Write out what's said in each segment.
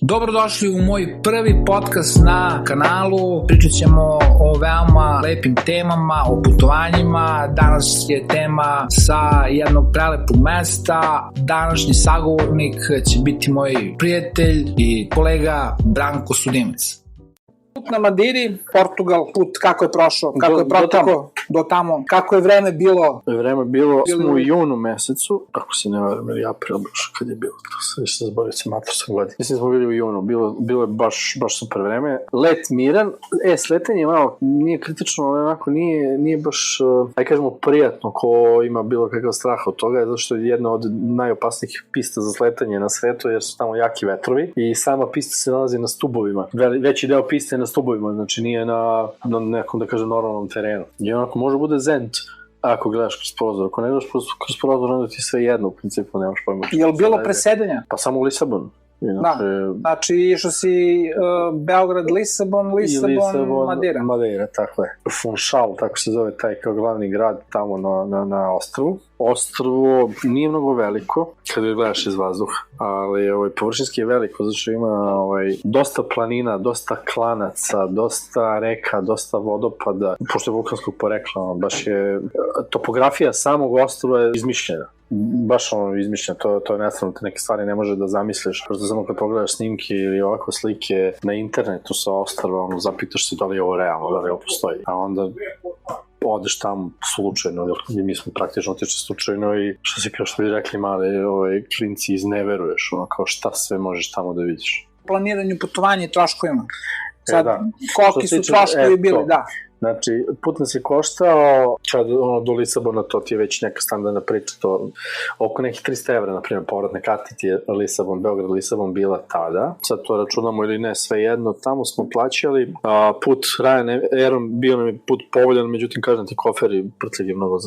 Dobrodošli u moj prvi podcast na kanalu. Pričat ćemo o veoma lepim temama, o putovanjima. Danas je tema sa jednog prelepog mesta. Današnji sagovornik će biti moj prijatelj i kolega Branko Sudimec. Put na Madiri, Portugal, put kako je prošao, kako je protekao do tamo, kako je vreme bilo? Vreme bilo smo u junu mesecu, ako se ne varam, ili april, kad je bilo to, sve se zborio se matorskog godina. Mislim smo bili u junu, bilo je baš super vreme. Let miran, sletanje malo nije kritično, ali onako nije baš, kažemo, prijatno ko ima bilo kakav strah od toga, zato što je jedna od najopasnijih pista za sletanje na svetu, jer su tamo jaki vetrovi i sama pista se nalazi na stubovima. Veći deo piste je na stubovima, znači nije na nekom, da kažem, normalnom terenu. I onako može bude zent ako gledaš kroz prozor. Ako ne gledaš kroz prozor, onda ti sve jedno, u principu, nemaš pojma. Je li bilo presedanja? Pa samo u Lisabonu. Da, znači išao si Beograd, Lisabon, Madeira. Madeira, tako je. Funchal, tako se zove taj kao glavni grad tamo na ostrvu. Ostrvo nije mnogo veliko kad ga gledaš iz vazduha, ali površinski je veliko, zato što ima dosta planina, dosta klanaca, dosta reka, dosta vodopada, pošto je vulkanskog porekla, baš je topografija samog ostrva je izmišljena. Baš izmišljeno, to je nastavno, te neke stvari ne može da zamisliš, prosto samo kad pogledaš snimke ili ovako slike na internetu sa ostrva, zapitaš se da li je ovo realno, da li ovo postoji, a onda odeš tamo slučajno, jer mi smo praktično otišli slučajno i što bi rekli mali klinci, izneveruješ, kao šta sve možeš tamo da vidiš. Planiranju putovanja i troškovima. Sad, koliki su troškovi bili, da. Znači, put nas je koštao, kad do Lisabona, to ti je već neka standardna priča, to oko nekih 300 evra, na primjer, povratne karte ti je Beograd, Lisabon bila tada. Sad to računamo ili ne, sve jedno, tamo smo plaćali. Put Ryanairom bio nam je put povoljan, međutim, kažem ti, koferi prtljeg je mnogo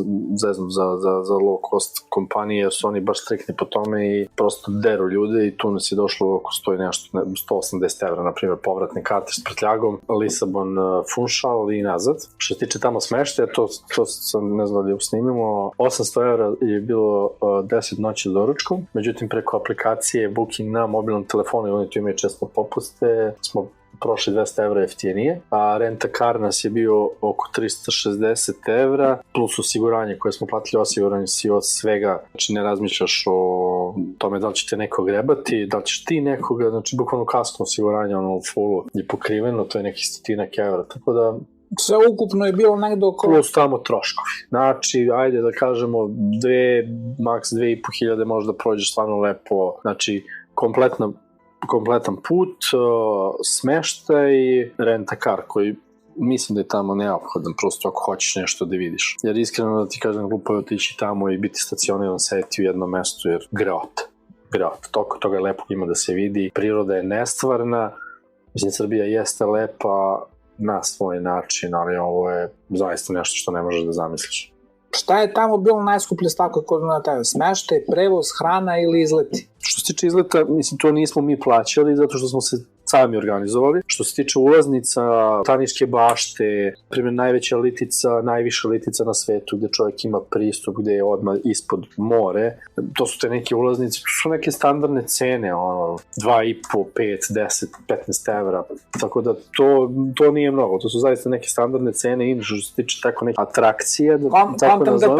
zeznu za low cost kompanije, jer su oni baš striktni po tome i prosto deru ljude i tu nas je došlo oko 180 evra, na primjer, povratne karte s prtljagom, Lisabon, Funchal i nazad. Što se tiče tamo smeštaja, to sam, ne znam da li snimimo, 800 evra je bilo 10 noći s doručkom, međutim preko aplikacije Booking na mobilnom telefonu i oni tu imaju često popuste, smo prošli 200 evra jeftinije, a rent-a-car nas je bio oko 360 evra, plus osiguranje koje smo platili, osiguranje si od svega, znači ne razmišljaš o tome da li će te neko grebati, da li ćeš ti nekoga, znači bukvalno kasko osiguranje, u fullu je pokriveno, to je nekih 100 evra, tako da sve ukupno je bilo negde oko... Plus tamo troškovi. Znači, ajde da kažemo, maks 2.500 možda prođeš stvarno lepo. Znači, kompletan put, smeštaj, rent-a-car koji mislim da je tamo neophodan, prosto ako hoćeš nešto da vidiš. Jer iskreno da ti kažem, glupo je otići tamo i biti stacioniran, sedeti u jednom mestu, jer greot. Toga je lepo ima da se vidi. Priroda je nestvarna. Mislim, Srbija jeste lepa na svoj način, ali ovo je zaista nešto što ne možeš da zamisliš. Šta je tamo bilo najskuplje stavka kod na taj smeštaj, prevoz, hrana ili izleti? Što se tiče izleta, mislim, to nismo mi plaćali zato što smo se sami organizovali. Što se tiče ulaznica, Taniške bašte, primjer najviša litica na svetu gde čovjek ima pristup, gde je odmah ispod more, to su te neke ulaznice, to su neke standardne cene, 2,5, 5, 10, 15 evra, tako da to nije mnogo, to su zaista neke standardne cene i što se tiče tako neke atrakcije. Kontam da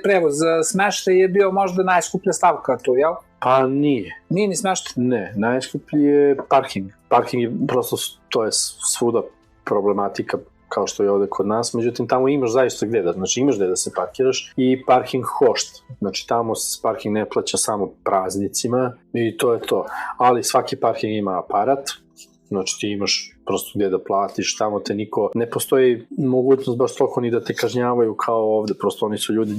prevoz, smeštaj je bio možda najskuplja stavka tu, jel? Pa nije. Nije ni smeštaj? Ne, najskuplji je parking. Parking je prosto, to je svuda problematika kao što je ovde kod nas, međutim tamo imaš zaista imaš gde da se parkiraš i parking košta. Znači tamo se parking ne plaća samo praznicima i to je to. Ali svaki parking ima aparat, znači ti imaš prosto gde da platiš, tamo te niko, ne postoji mogućnost baš toliko ni da te kažnjavaju kao ovde, prosto oni su ljudi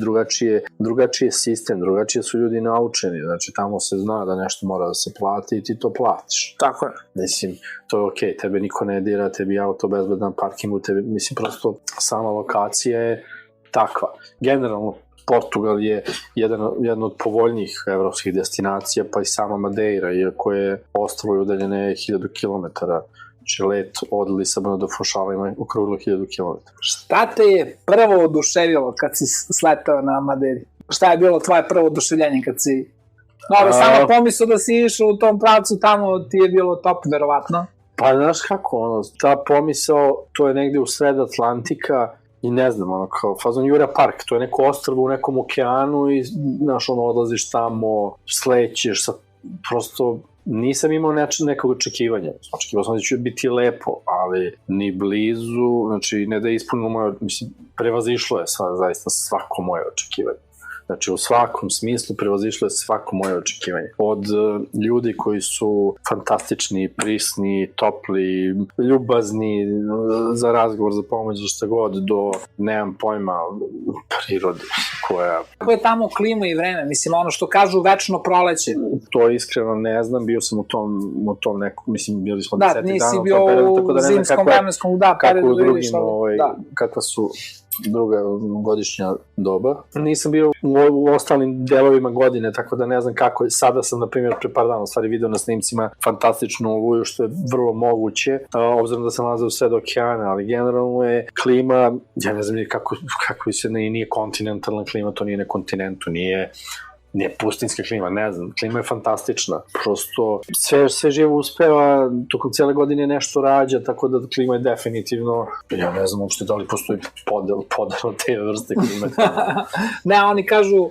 drugačiji sistem, drugačije su ljudi naučeni, znači tamo se zna da nešto mora da se plati i ti to platiš. Tako je. Mislim, to je okej, tebe niko ne dira, tebi auto bezbedan, parking u tebi, mislim, prosto sama lokacija je takva. Generalno, Portugal je jedna od povoljnijih evropskih destinacija, pa i sama Madeira, iako je ostrvo udaljene 1000 km. Znači let od Lisabona do Funchal ima okruglo 1000 km. Šta te je prvo oduševilo kad si sletao na Madeiri? Šta je bilo tvoje prvo oduševljenje kad si Dobro, samo pomisao da si išao u tom pravcu, tamo ti je bilo top, verovatno. Pa znaš kako, ta pomisao, to je negde u sred Atlantika i ne znam, kao fazon Jura Park, to je neko ostrvo u nekom okeanu i, znaš, odlaziš tamo, slećeš, prosto nisam imao nekog očekivanja. Očekivao sam da će biti lepo, ali ni blizu, znači ne da je ispunilo moje, mislim, prevazišlo je zaista svako moje očekivanje. Znači, u svakom smislu prevazišlo je svako moje očekivanje. Od ljudi koji su fantastični, prisni, topli, ljubazni, za razgovor, za pomoć, za šta god, do, nemam pojma, prirode koja... Kako je tamo klima i vreme? Mislim, ono što kažu večno proleće. To iskreno ne znam, bio sam u tom nekom, mislim, bili smo 10 dana. Da, nisi bio u zimskom vremenskom, da, periodu da vidiš ovo. Kakva su druga godišnja doba. Nisam bio u ostalim delovima godine, tako da ne znam kako je. Sada sam, na primjer, pre par dana stvari video na snimcima fantastičnu oluju, što je vrlo moguće, obzirom da sam nalazio u sred okeana, ali generalno je klima, ja ne znam kako se nije kontinentalna klima, to nije na kontinentu, nije pustinska klima, ne znam, klima je fantastična, prosto sve živo uspeva, tokom cijele godine nešto rađa, tako da klima je definitivno, ja ne znam uopšte da li postoji podel te vrste klime. Ne, oni kažu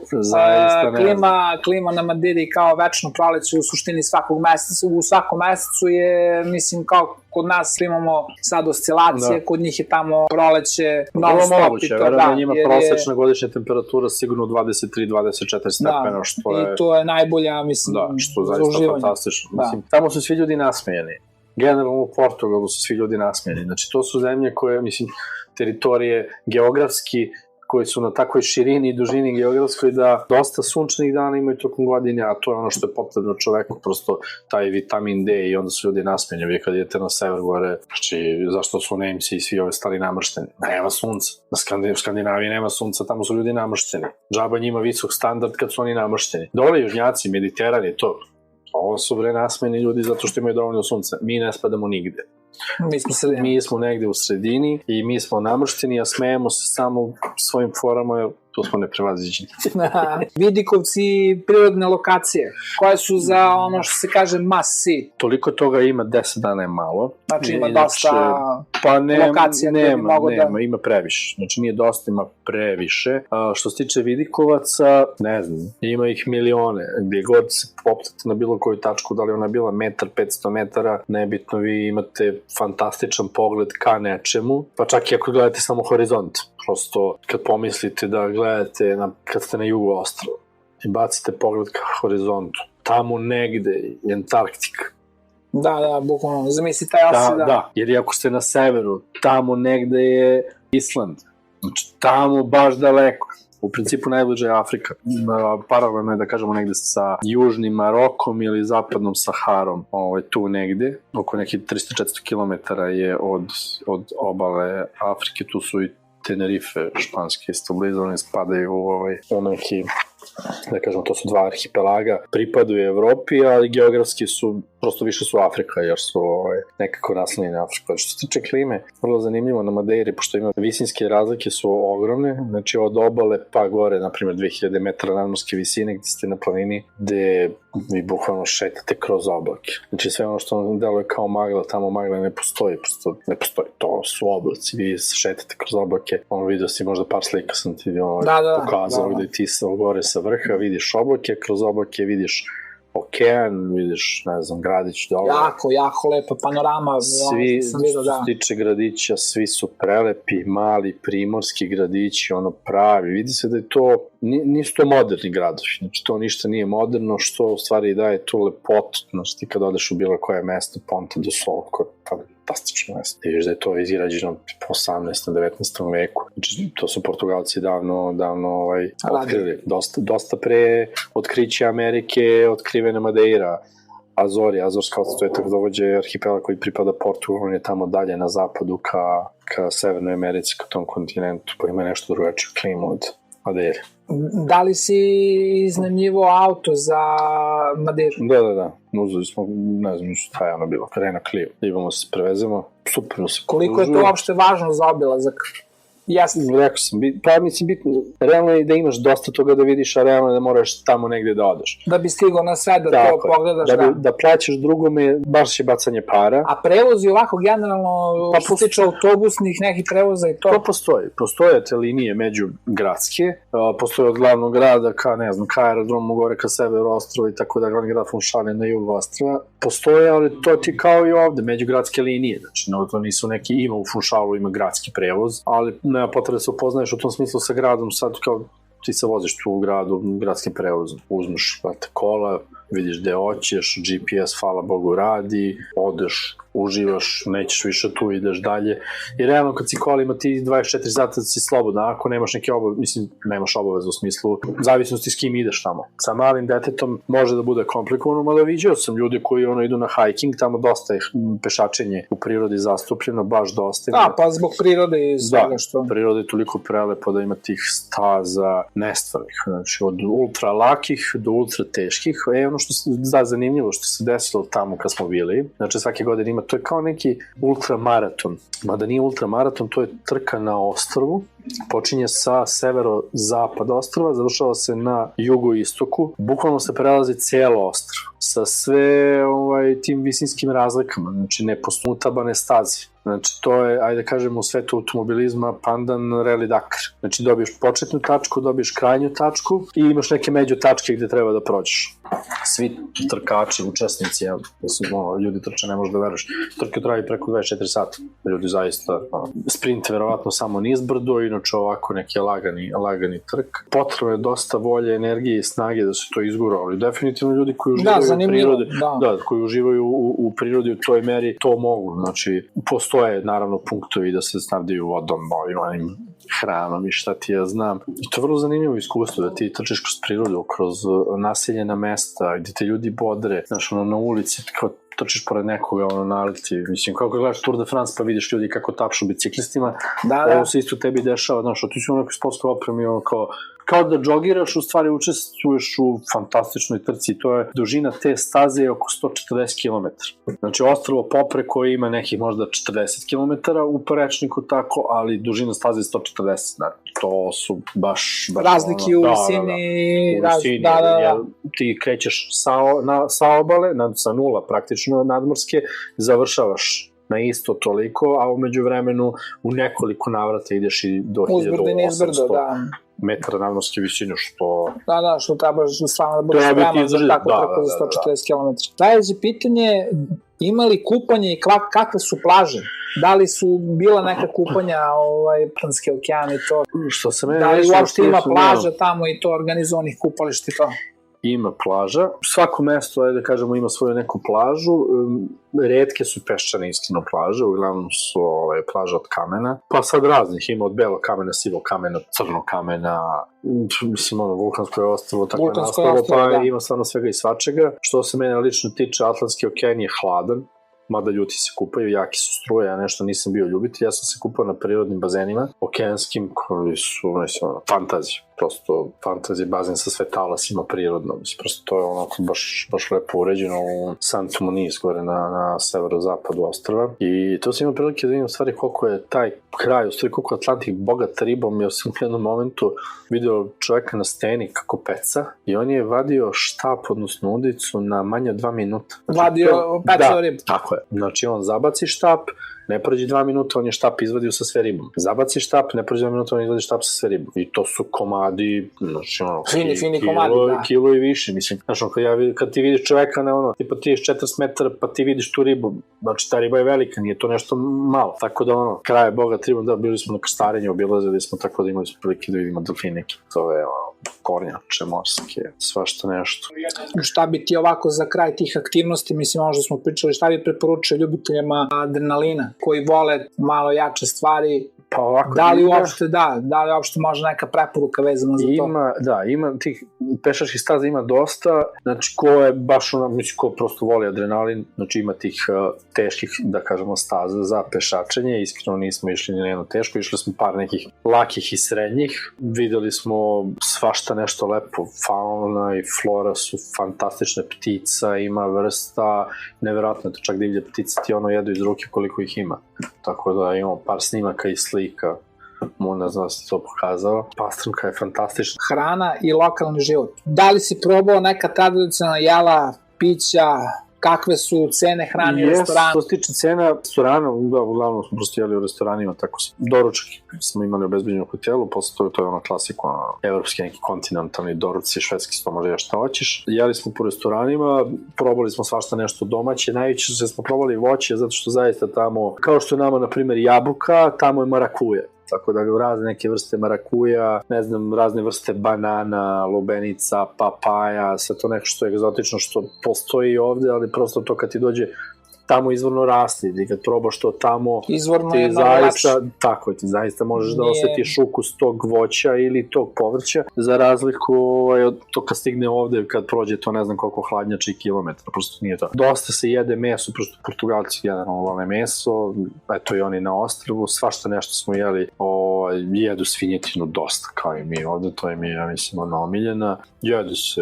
klima na Madiri kao večno proleće u suštini svakog meseca, u svakom mesecu je, mislim, kao kod nas imamo sad oscilacije, kod njih je tamo proleće non-stop i to, da. Njima prosečna godišnja temperatura sigurno 23-24 stepena, što je... I to je najbolja, mislim, da, što zaista fantastično. Mislim, tamo su svi ljudi nasmejeni. Generalno u Portugalu su svi ljudi nasmejeni. Znači, to su zemlje koje, mislim, teritorije geografski, koji su na takvoj širini i dužini geografskoj da dosta sunčanih dana imaju tokom godine, a to je ono što je potrebno čoveku, prosto taj vitamin D i onda su ljudi nasmejeni. Vi kad idete na sever gore, znači zašto su Nemci i svi ove stari namršteni? Nema sunca. Na Skandinaviji nema sunca, tamo su ljudi namršteni. Džaba njima visok standard kad su oni namršteni. Dole južnjaci, Mediterani, to. Ovo su nasmejeni ljudi zato što imaju dovoljno sunca. Mi ne spadamo nigde. Mi smo negde u sredini i mi smo namršteni, a smejemo se samo svojim forama, jer tu smo neprevaziđeni. Vidikovci, prirodne lokacije, koje su za ono što se kaže must see. Toliko toga ima, 10 dana je malo. Znači ima dosta lokacija koje bi mogo da... Ima previše. Znači nije dosta, ima previše. Što se tiče vidikovaca, ne znam, ima ih milione. Gdje god se poptate na bilo koju tačku, da li ona bila metar, 500 metara, nebitno, vi imate fantastičan pogled ka nečemu, pa čak i ako gledate samo horizont. Prosto, kad pomislite da gledate, kad ste na jugu ostrava i bacite pogled ka horizontu, tamo negde je Antarktika. Da, bukvalno, zamisli taj osi, Da, jer ako ste na severu, tamo negde je Island. Znači, tamo baš daleko. U principu najbliže je Afrika. Paralelno je, da kažemo, negde sa južnim Marokom ili zapadnom Saharom, tu negde. Oko nekih 300-400 km je od obale Afrike, tu su i Tenerife, španske, stabilizovane, spadaju u neki, da kažemo, to su dva arhipelaga, pripadaju Evropi, ali geografski su, prosto više su Afrika, jer su nekako naslonjeni na Afriku. Što se tiče klime, vrlo zanimljivo na Madeiri, pošto ima visinske razlike su ogromne, znači od obale pa gore, na primjer 2000 metara nadmorske visine, gde ste na planini, gde vi bukvalno šetate kroz oblake. Znači sve ono što vam deluje kao magla, tamo magla ne postoji, to su oblaci, vi šetate kroz oblake, vidio si možda par slika sam ti pokazao, gde ti se gore sa vrha, vidiš oblake, kroz oblake vidiš okean, vidiš, ne znam, gradić dole. Jako lepa panorama. Svi, što se tiče gradića, svi su prelepi, mali, primorski gradići, pravi. Vidi se da je to, nisu to moderni gradovi, znači to ništa nije moderno, što u stvari daje tu lepotu, znači ti kad odeš u bilo koje mesto, Ponta do Sol, fantastično mesto. I viš da je to izgrađeno po 18. 19. veku. Znači, to su Portugalci davno otkrili. Dosta pre otkriće Amerike, otkrivena Madeira, Azorska ostrvo je takođe arhipelag koji pripada Portugalu, on je tamo dalje na zapadu ka Severnoj Americi, ka tom kontinentu, pa ima nešto drugačiju klimu od Madeire. Da li si iznajmljivo auto za Madeiru? Da. Uzeli smo, ne znam, nisu taj bilo, Renault Clio. Imamo se prevezemo, super. Koliko je to uopšte važno za obilazak? Jasno. Rekao sam, pa mislim bitno, realno je da imaš dosta toga da vidiš, a realno je da moraš tamo negde da odeš. Da bi stigao na sve da Tako to pogledaš, da plaćaš drugome, baš je bacanje para. A prevozi ovako generalno, što se tiče autobusnih nekih prevoza i to? To postoji. Postoje te linije međugradske, postoje od glavnog grada ka, ne znam, ka aerodromu gore, ka severu ostrava i tako da glavni grad Funchal na jugu ostrava. Postoje, ali to ti kao i ovde, međugradske linije, znači to nisu neki, ima u Funchalu, ima gradski prevoz, ali nema potrebe da se upoznaješ u tom smislu sa gradom, sad kao ti se voziš tu u gradu, gradskim prevozom, uzmeš kola, vidiš gde hoćeš, GPS, hvala Bogu, radi, odeš, uživaš, nećeš više tu, ideš dalje. I realno kad si kolima ti 24 sata si slobodna, ako nemaš neke obaveze, mislim, nemaš obaveze u smislu zavisnosti s kim ideš tamo. Sa malim detetom može da bude komplikovano, mada viđao sam ljudi koji idu na hiking, tamo dosta je pešačenje u prirodi zastupljeno, baš dosta. Da, pa zbog prirode i svega što. Da, priroda je toliko prelepo da ima tih staza nestvarnih, znači od ultra lakih do ultra teških. Ono što se da zanimljivo što se desilo tamo kad smo bili, znači svake godine ima, to je kao neki ultramaraton, mada nije ultramaraton, to je trka na ostrvu, počinje sa severo-zapada ostrva, završava se na jugo-istoku, bukvalno se prelazi cijelo ostrvo, sa sve tim visinskim razlikama, znači ne postutabane staze. Znači, to je, ajde kažemo, u svetu automobilizma pandan Rally Dakar. Znači, dobiješ početnu tačku, dobiješ krajnju tačku i imaš neke među tačke gde treba da prođeš. Svi trkači, učesnici, ljudi trče, ne možeš da veruješ. Trke traju preko 24 sata. Ljudi zaista, sprint verovatno samo nizbrdo, inače ovako neki lagani trk. Potrebno je dosta volje, energije i snage da se to izgura, ali definitivno ljudi koji uživaju u prirodi, koji uživaju u prirodi u toj meri, to mogu. Znači, postoje naravno punktovi da se snabdiju vodom, onim hranom i šta ti ja znam. I to je vrlo zanimljivo iskustvo, da ti trčeš kroz prirodu, kroz naseljena mesta, gde te ljudi bodre, znaš, na ulici, kao trčiš pored nekoga, naleti. Mislim, kako gledaš Tour de France pa vidiš ljudi kako tapšu biciklistima, ovo se isto tebi dešava, znaš, ti si u nekoj sportskoj opremi, kao da džogiraš, u stvari učestvuješ u fantastičnoj trci, to je dužina te staze oko 140 km. Znači, ostrvo Popre koje ima nekih možda 40 km u prečniku tako, ali dužina staze je 140, znači, to su baš razlike u visini, ti krećeš sa obale, sa nula praktično nadmorske, završavaš na isto toliko, a umeđu vremenu u nekoliko navrata ideš i do 1800 metara nadmorske visine, što... Da, što trebaš stvarno da budeš spreman za tako trku za 140 km. Sledeće pitanje, ima li kupanje i kakve su plaže? Da li su bila neka kupanja Atlantski okean i to? Da li uopšte ima plaža tamo i to organizovanih kupališta i to? Ima plaža. Svako mesto, ajde da kažemo, ima svoju neku plažu. Retke su peščane iskreno plaže, uglavnom su plaže od kamena. Pa sad raznih, ima od belog kamena, sivog kamena, crnog kamena, mislim, vulkansko je ostrvo, tako je nastalo, pa ima stvarno svega i svačega. Što se mene lično tiče, Atlantski okean je hladan, mada ljudi se kupaju, jaki su struje, ja nešto nisam bio ljubitelj, ja sam se kupao na prirodnim bazenima, okeanskim, koji su, fantazija, prosto fantazija, bazen sa sve talasima prirodno, prosto to je onako baš lepo uređeno u Santo Muniz, gore na severozapadu ostrva, i to sam imao prilike da vidim u stvari koliko je taj kraj, u stvari koliko je Atlantik bogat ribom, jer sam u jednom momentu video čoveka na steni kako peca i on je vadio štap, odnosno udicu na manje od 2 minuta. Vadio pecao ribu. Tako je. Znači on zabaci štap, ne prođe 2 minuta, on je štap izvadio sa sve ribom. Zabaci štap, ne prođe 2 minuta, on izvadi štap sa sve ribom. I to su komadi, znači fini komadi, da. Kilo i više, mislim. Znači, kad ti vidiš čoveka na tipa ti ješ 40 metara, pa ti vidiš tu ribu, znači ta riba je velika, nije to nešto malo. Tako da kraj je bogat ribom, da, bili smo na krstarenju, obilazili smo, tako da imali smo prilike da vidimo delfine, kitove, kornjače, morske, svašta nešto. Šta bi ti ovako za kraj tih aktivnosti, mislim, možda smo pričali, šta bi preporučio ljubiteljima adrenalina, koji vole malo jače stvari, pa ovako, da li uopšte može neka preporuka vezana za to? Ima tih pešačkih staza, ima dosta, znači ko je baš mislim, ko prosto voli adrenalin, znači ima tih teških, da kažemo, staza za pešačenje, iskreno nismo išli ni na jedno teško, išli smo par nekih lakih i srednjih, videli smo svašta nešto lepo, fauna i flora su fantastične, ptica ima vrsta, nevjerojatno je to, čak divlje ptice ti jedu iz ruke koliko ih ima, tako da imamo par snimaka i slika tamo, ne znam da si to pokazao. Pastrnka je fantastična. Hrana i lokalni život. Da li si probao neka tradicionalna jela, pića, kakve su cene hrane u restoranu? Što se tiče cena restorana, uglavnom smo prosto jeli u restoranima, tako doručak smo imali obezbeđen u hotelu, posle to je ono klasiko, evropski neki kontinentalni doručci, švedski sto može šta hoćeš. Jeli smo po restoranima, probali smo svašta nešto domaće, najviše smo probali voće, zato što zaista tamo, kao što je nama, na primjer, jabuka, tamo je marakuja. Tako da razne neke vrste marakuja, ne znam, razne vrste banana, lubenica, papaja, sve to nešto što je egzotično, što postoji ovde, ali prosto to kad ti dođe tamo izvorno raste i kad probaš to tamo, izvorno ti je zaista, tako ti zaista možeš da osjetiš ukus tog voća ili tog povrća, za razliku od to kad stigne ovde, kad prođe to ne znam koliko hladnjača i kilometra, prosto nije to. Dosta se jede meso, prosto Portugalci generalno vole meso, eto i oni na ostrvu, svašta nešto smo jeli, jedu svinjetinu dosta, kao i mi ovde, to je mi, ja mislim, omiljena. Jede se,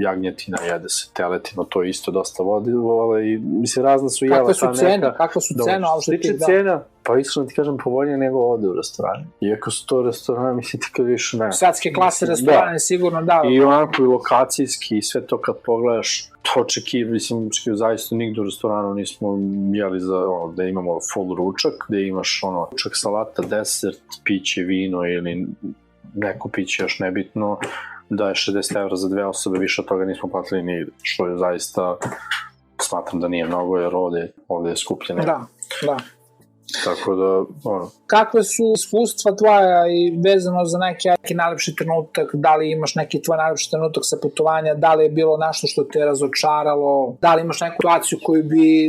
jagnjetina, jede se teletina, to je isto dosta vole i mislim, razna su jela. Kakve su cene? Što tiče cena, pa iskreno ti kažem, povoljnije nego ovde u restoranu. Iako su to restorani, mislim, ti kad više ne. Svetske klase restorane, sigurno da. I onako i lokacijski, i sve to kad pogledaš, to očekivaju, zaista nigde u restoranu nismo jeli da imamo full ručak, gde imaš ručak, salata, desert, piće, vino ili neko piće još nebitno, da je 60 € za 2 osobe, više od toga nismo platili nigde, što je zaista, smatram da nije mnogo, jer ovde je skuplje nego. Da. Tako da, Kakve su iskustva tvoja i vezano za neki najlepši trenutak, da li imaš neki tvoj najlepši trenutak sa putovanja, da li je bilo nešto što te razočaralo, da li imaš neku situaciju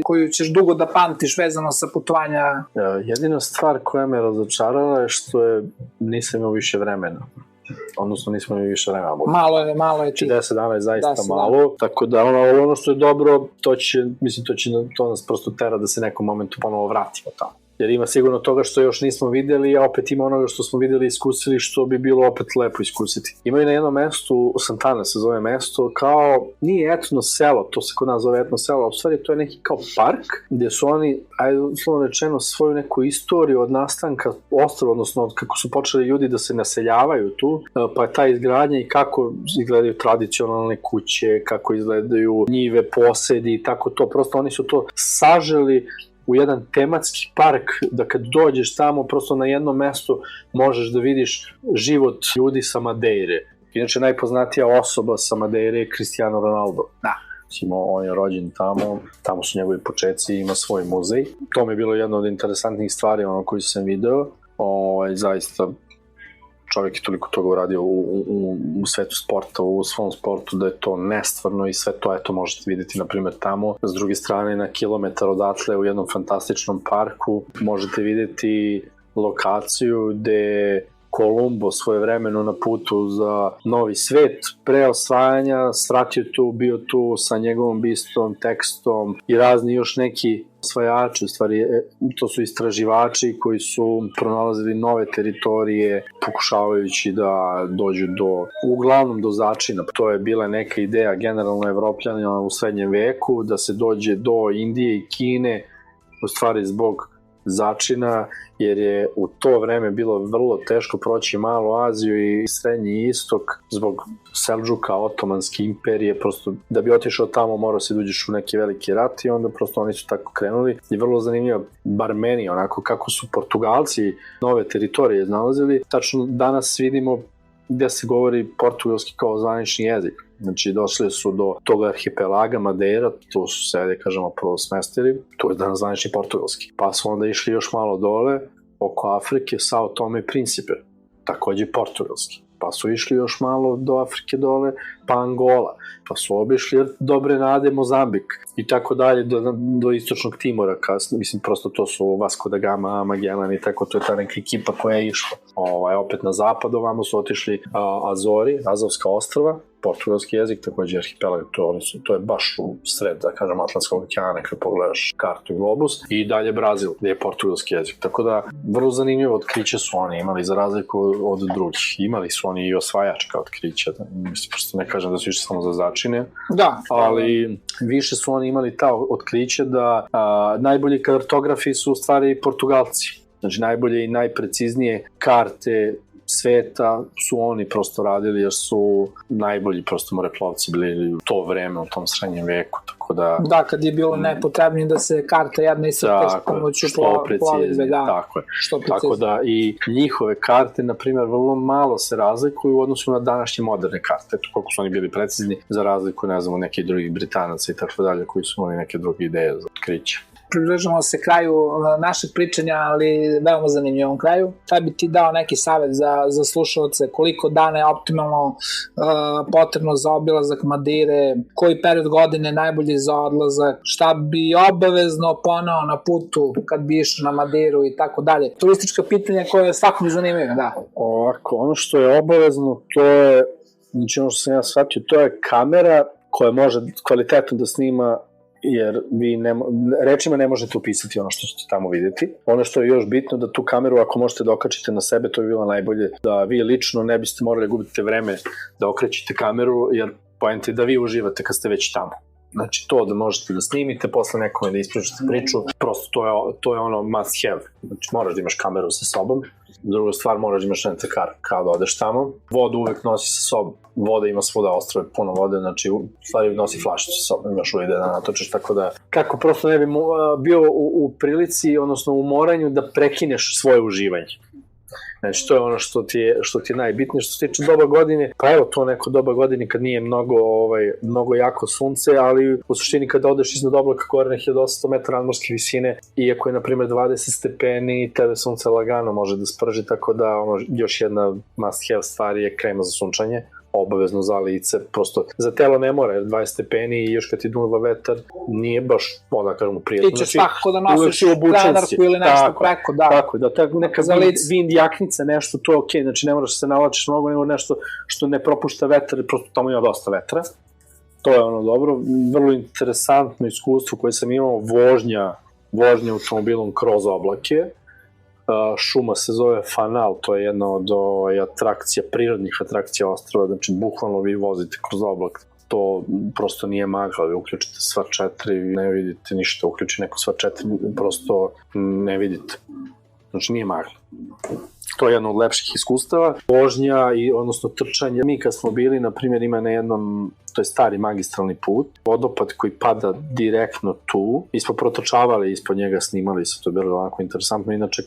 koju ćeš dugo da pamtiš vezano sa putovanja? Jedina stvar koja me razočarala je što nisam imao više vremena. Odnosno nismo imali više vremena. Malo je ti. 10 dana je zaista malo, tako da ono što je dobro, to nas prosto tera da se nekom momentu ponovo vratimo tamo. Jer ima sigurno toga što još nismo videli, a opet ima onoga što smo videli i iskusili, što bi bilo opet lepo iskusiti. Imaju na jednom mestu, Santana se zove mesto, kao, nije etno selo, to se kod nas zove etno selo, a u stvari to je neki kao park, gdje su oni, uslovno rečeno, svoju neku istoriju od nastanka ostrva, odnosno od kako su počeli ljudi da se naseljavaju tu, pa je ta izgradnja i kako izgledaju tradicionalne kuće, kako izgledaju njive, posedi i tako to, prosto oni su to saželi u jedan tematski park, da kad dođeš tamo, prosto na jednom mestu možeš da vidiš život ljudi sa Madeire. Inače, najpoznatija osoba sa Madeire je Cristiano Ronaldo. On je rođen tamo su njegovi početci, ima svoj muzej. To mi je bilo jedna od interesantnih stvari koju sam video. Zaista, čovjek je toliko toga uradio u svetu sporta, u svom sportu, da je to nestvarno i sve to, možete vidjeti, na primjer, tamo. S druge strane, na kilometar odatle, u jednom fantastičnom parku, možete vidjeti lokaciju gde Kolumbo svojevremeno na putu za Novi svet, pre osvajanja, svratio tu, bio tu sa njegovom bistom, tekstom i razni još neki osvajači, u stvari to su istraživači koji su pronalazili nove teritorije pokušavajući da dođu uglavnom do začina. To je bila neka ideja generalno Evropljana u srednjem veku, da se dođe do Indije i Kine, u stvari zbog začina, jer je u to vreme bilo vrlo teško proći Malu Aziju i Srednji istok zbog Seldžuka, Otomanske imperije, prosto da bi otišao tamo morao se uđeš u neki veliki rat i onda prosto oni su tako krenuli. I vrlo zanimljivo, bar meni, onako kako su Portugalci nove teritorije nalazili, tačno danas vidimo gde se govori portugalski kao zvanični jezik. Znači, došli su do tog arhipelaga Madeira, tu su se, da kažemo, prvo smestili, tu je danas zvanični portugalski. Pa su onda išli još malo dole, oko Afrike, Sao Tome i Principe, takođe portugalski. Pa su išli još malo do Afrike dole, pa Angola, pa su obišli Dobre Nade, Mozambik i tako dalje do istočnog Timora kasnije. Mislim, prosto to su Vasco da Gama, Magellan i tako, to je ta neka ekipa koja je išla. Opet na zapad ovamo su otišli Azori, Azovska ostrva, portugalski jezik, takođe arhipelag, to je baš u sred, da kažem, Atlantskog okeana, kad pogledaš kartu i globus, i dalje Brazil, gde je portugalski jezik. Tako da, vrlo zanimljivo otkriće su oni imali, za razliku od drugih. Imali su oni i osvajačka otkrića, mislim, prosto ne kažem da su išli samo za začine, ali više su oni imali ta otkriće da najbolji kartografi su u stvari Portugalci. Znači najbolje i najpreciznije karte sveta su oni prosto radili jer su najbolji prosto moreplovci bili u to vreme, u tom srednjem veku, tako da... Da, kad je bilo najpotrebnije da se karta jedna iscrte s pomoću plovidbe, da. Tako je. Tako da i njihove karte, na primjer, vrlo malo se razlikuju u odnosu na današnje moderne karte. Eto koliko su oni bili precizni za razliku, ne znam, nekih drugih Britanaca i tako dalje, koji su imali neke druge ideje za otkriće. Približamo se kraju našeg pričanja, ali veoma zanimljivom kraju. Kaj bi ti dao neki savjet za slušalce, koliko dana je optimalno potrebno za obilazak Madeire, koji period godine je najbolji za odlazak, šta bi obavezno poneo na putu kad bi išao na Madeiru i tako dalje. Turistička pitanja koje svakom zanimaju, da. Ovako, ono što je obavezno, to je, znači ono što sam ja shvatio, to je kamera koja može kvalitetno da snima, jer vi rečima ne možete upisati ono što ćete tamo videti. Ono što je još bitno, da tu kameru ako možete da okačite na sebe, to je bilo najbolje, da vi lično ne biste morali gubiti vreme da okrećete kameru, jer poenta je da vi uživate kad ste već tamo. Znači to da možete da snimite, posle nekome da ispričate priču, prosto to je ono must have. Znači moraš da imaš kameru sa sobom. Druga stvar, moraš da imaš rent a car kao da odeš tamo. Vodu uvek nosi sa sobom. Voda ima svuda, ostrvo je puno vode, znači u stvari nosi flašicu sa sobom, imaš uvek da natočiš, tako da kako prosto ne bi bio u prilici, odnosno u moranju da prekineš svoje uživanje. Znači, to je ono što ti je najbitnije. Što se tiče doba godine, pa evo to neko doba godine kad nije mnogo jako sunce, ali u suštini kada odeš iznad oblaka gore na 1800 metara nadmorske visine, iako je, na primjer, 20 stepeni, tebe sunce lagano može da sprži, tako da još jedna must have stvar je krema za sunčanje, obavezno za lice, prosto za telo ne mora, jer 20 stepeni i još kad ti duva vetar, nije baš, da kažemo, prijatno. Ti ćeš svakako da nosiš trenerku ili nešto preko, da. Tako, da neka vind jaknica, nešto, to je okej, znači ne moraš da se navlačiš mnogo, nego nešto što ne propušta vetar, prosto tamo ima dosta vetra. To je ono dobro, vrlo interesantno iskustvo koje sam imao, vožnja automobilom kroz oblake. Šuma se zove Fanal, to je jedna od prirodnih atrakcija ostrava, znači bukvalno vi vozite kroz oblak, to prosto nije magla, vi uključite sva 4, ne vidite ništa, uključi neko sva 4, prosto ne vidite, znači nije magla. To je jedno od lepših iskustava. Vožnja i odnosno trčanje. Mi kad smo bili, na primjer, ima na jednom, to je stari magistralni put, vodopad koji pada direktno tu. Mi smo protrčavali ispod njega, snimali se, to je bilo onako interesantno. Inače,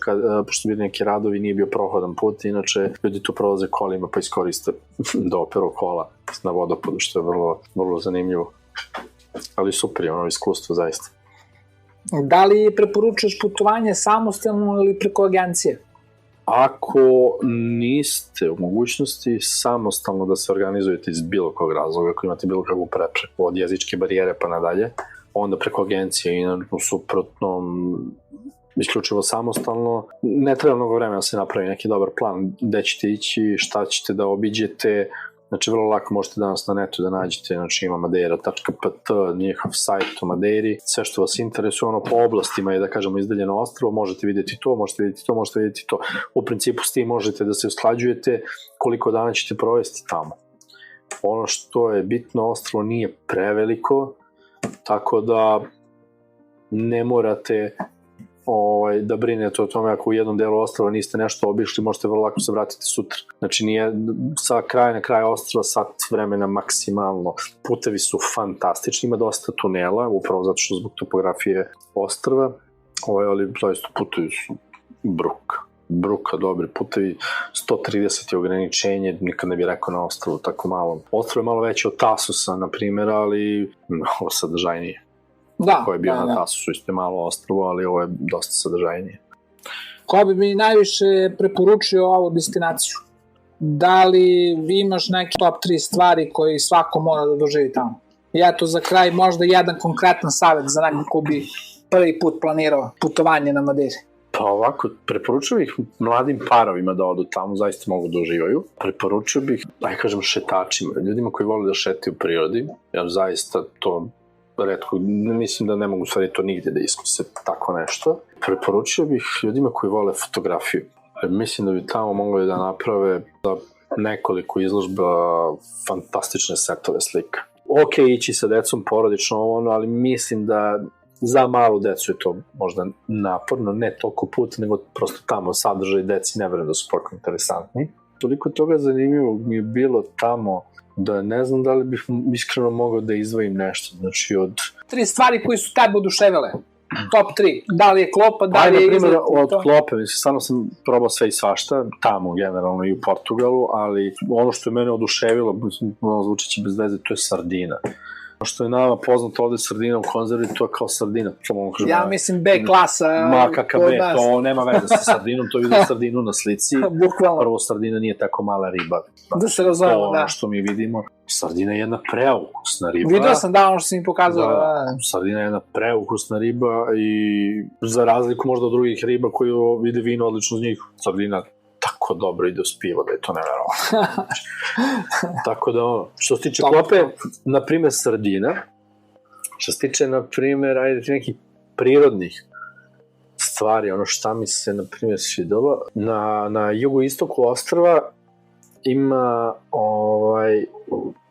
pošto bili neki radovi, nije bio prohodan put, inače ljudi tu prolaze kolima pa iskoriste da operu kola na vodopadu, što je vrlo, vrlo zanimljivo. Ali super je ono iskustvo, zaista. Da li preporučuješ putovanje samostalno ili preko agencije? Ako niste u mogućnosti samostalno da se organizujete iz bilo kog razloga, ako imate bilo kakvu prepreku od jezičke barijere pa nadalje, onda preko agencije i u suprotnom isključivo samostalno, ne treba mnogo vremena da se napravi neki dobar plan gde ćete ići, šta ćete da obiđete. Znači, vrlo lako možete danas na netu da nađete, znači ima madeira.pt, njihov sajt o Madeiri, sve što vas interesuje, ono po oblastima je, da kažemo, izdaljeno ostrvo, možete vidjeti to, možete vidjeti to. U principu s tim možete da se usklađujete koliko dana ćete provesti tamo. Ono što je bitno, ostrvo nije preveliko, tako da ne morate da brinete o tome ako u jednom delu ostrava niste nešto obišli, možete vrlo lako se vratiti sutra. Znači nije sa kraja na kraj ostrava sat vremena maksimalno. Putevi su fantastični, ima dosta tunela, upravo zato što zbog topografije ostrava, ali zaista putevi su bruka, dobri putevi, 130 je ograničenje, nikad ne bih rekao na ostrvu tako malo. Ostrvo je malo veće od Tasusa, na primjer, ali ovo sadržajnije. Ko je bio na Tasusu, isto je malo ostrvo, ali ovo je dosta sadržajnije. Ko bi mi najviše preporučio ovu destinaciju? Da li imaš neke top 3 stvari koji svako mora da doživi tamo? I eto za kraj možda jedan konkretan savjet za nekog ko bi prvi put planirao putovanje na Madeiri. Pa ovako, preporučio bih mladim parovima da odu tamo, zaista mogu da uživaju. Preporučio bih, kažem, šetačima, ljudima koji vole da šetaju u prirodi, jer zaista to retko, mislim da ne mogu stvari to nigdje da iskuse tako nešto. Preporučio bih ljudima koji vole fotografiju. Mislim da bi tamo mogli da naprave nekoliko izložba fantastične setove slika. Ok, ići sa decom porodično ali mislim da za malu decu je to možda naporno, ne toliko put, nego prosto tamo sadržaj deci ne verujem da su toliko interesantni. Toliko toga zanimljivog mi je bilo tamo da ne znam da li bih iskreno mogao da izdvojim nešto, znači od... 3 stvari koje su tebe oduševile, top 3, da li je klopa, da li je... Na primjer, od klope, mislim, stvarno sam probao sve i svašta, tamo generalno i u Portugalu, ali ono što je mene oduševilo, zvučit će bez veze, to je sardina. Što je nama poznato ovde sardina u konzervi, to je kao sardina. Ja mislim B klasa. Ma kakav B, to nema veze sa sardinom, to vidim sardinu na slici. Bukvalno. Prvo, sardina nije tako mala riba. Da se razumemo, da. Ono što mi vidimo. Sardina je jedna preukusna riba. Vidio sam da ono što si mi pokazao. Da, sardina je jedna preukusna riba i za razliku možda od drugih riba koju vide vino odlično z njih, sardina tako dobro ide uz pivo da je to neverovatno. Tako da ono, što se tiče klope, na primjer sardina, što se tiče, na primjer, ajde nekih prirodnih stvari, ono šta mi se, na primjer, svidelo, na jugoistoku ostrva ima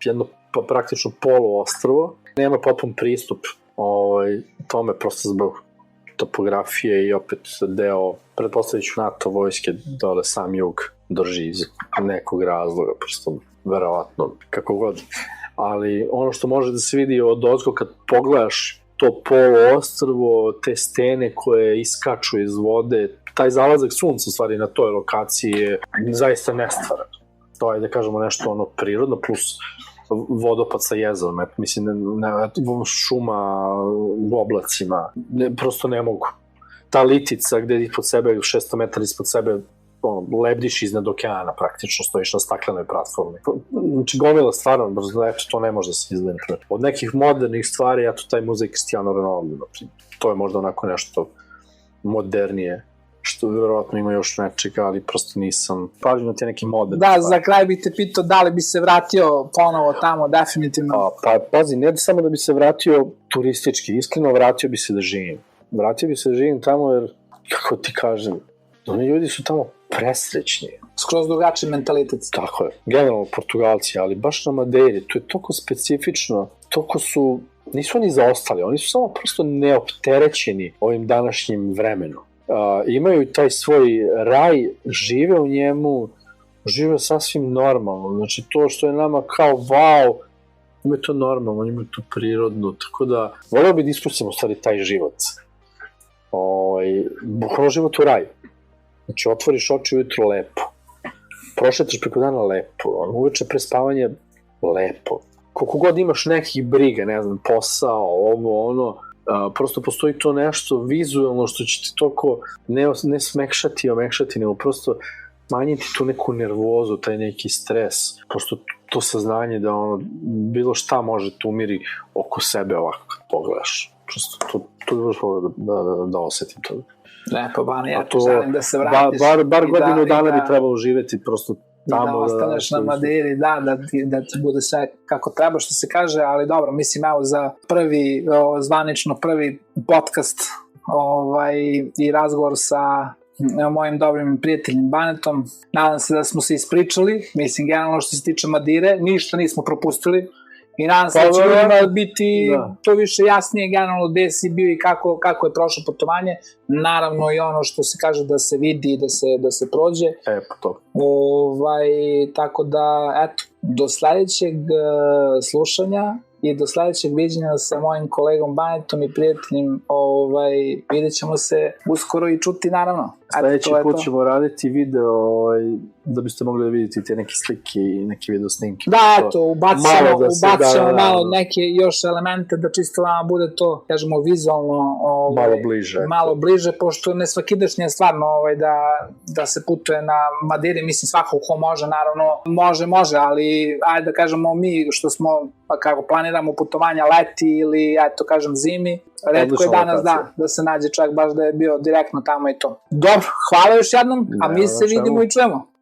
jedno praktično poluostrvo, nema potpun pristup tome prosto zbog topografije i opet deo, pretpostavit ću NATO vojske dole sam jug drži iz nekog razloga, prosto verovatno, kako god. Ali ono što može da se vidi od ozgo kad pogledaš to poluostrvo, te stene koje iskaču iz vode, taj zalazak sunca u stvari na toj lokaciji je zaista nestvaran. To je da kažemo nešto ono prirodno, plus vodopad sa jezerom, mislim, šuma u oblacima, prosto ne mogu. Ta litica gde ispod sebe, 600 metara ispod sebe, lebdiš iznad okeana praktično, stojiš na staklenoj platformi. Znači, gomila stvarno, to ne može da se izgleda. Od nekih modernih stvari, taj muzej Cristiano Ronaldo, to je možda onako nešto modernije, što verovatno ima još nečega, ali prosto nisam pažnju na te neke moderne. Da, za kraj bih te pitao da li bi se vratio ponovo tamo, definitivno. Pa, pazi, ne samo da bi se vratio turistički, iskreno vratio bi se da živim. Vratio bi se da živim tamo jer, kako ti kažem, oni ljudi su tamo presrećni. Skroz drugačiji mentalitet. Tako je, generalno Portugalci, ali baš na Madeiri, to je toliko specifično, toliko su, nisu oni zaostali, oni su samo prosto neopterećeni ovim današnjim vremenom. Imaju taj svoj raj, žive u njemu, žive sasvim normalno, znači to što je nama kao wow, ima to normalno, ima to prirodno, tako da voleo bi da iskusimo stvari taj život. Bukvalno život u raju. Znači otvoriš oči ujutro lepo, prošetaš preko dana lepo, uveče pre spavanja lepo. Koliko god imaš nekih briga, ne znam, posao, ovo, ono, prosto postoji to nešto vizualno što će ti toliko ne smekšati, omekšati, nego prosto smanjiti tu neku nervozu, taj neki stres, prosto to saznanje da ono, bilo šta može te umiri oko sebe ovako kad pogledaš. Prosto to je da osetim to. Lepo, Bane, ja ti želim da se vratiš. Bar godinu dana bi trebalo živeti prosto tamo. Da ostaneš na Madeiri, da ti bude sve kako treba, što se kaže, ali dobro, mislim, evo za prvi, zvanično prvi podcast i razgovor sa mojim dobrim prijateljem Banetom, nadam se da smo se ispričali, mislim, generalno što se tiče Madire, ništa nismo propustili, i nadam se da će ljudima biti to više jasnije generalno gde si bio i kako je prošlo putovanje. Naravno i ono što se kaže da se vidi i da se prođe. To. Tako da, eto, do sledećeg slušanja i do sledećeg viđenja sa mojim kolegom Banetom i prijateljem, vidjet ćemo se uskoro i čuti, naravno. Sledeći put ćemo raditi video da biste mogli da vidite te neke slike i neke video snimke. Da, eto, ubacimo malo neke još elemente da čisto vama bude to, kažemo, vizualno malo bliže, pošto ne svakidašnje je stvarno da se putuje na Madeiri, mislim svako ko može, naravno, može, ali ajde da kažemo mi što smo, pa kako planiramo putovanja leti ili, eto kažem, zimi, retko je danas da se nađe čak baš da je bio direktno tamo i to. Dobro, hvala još jednom, a mi se vidimo i čujemo.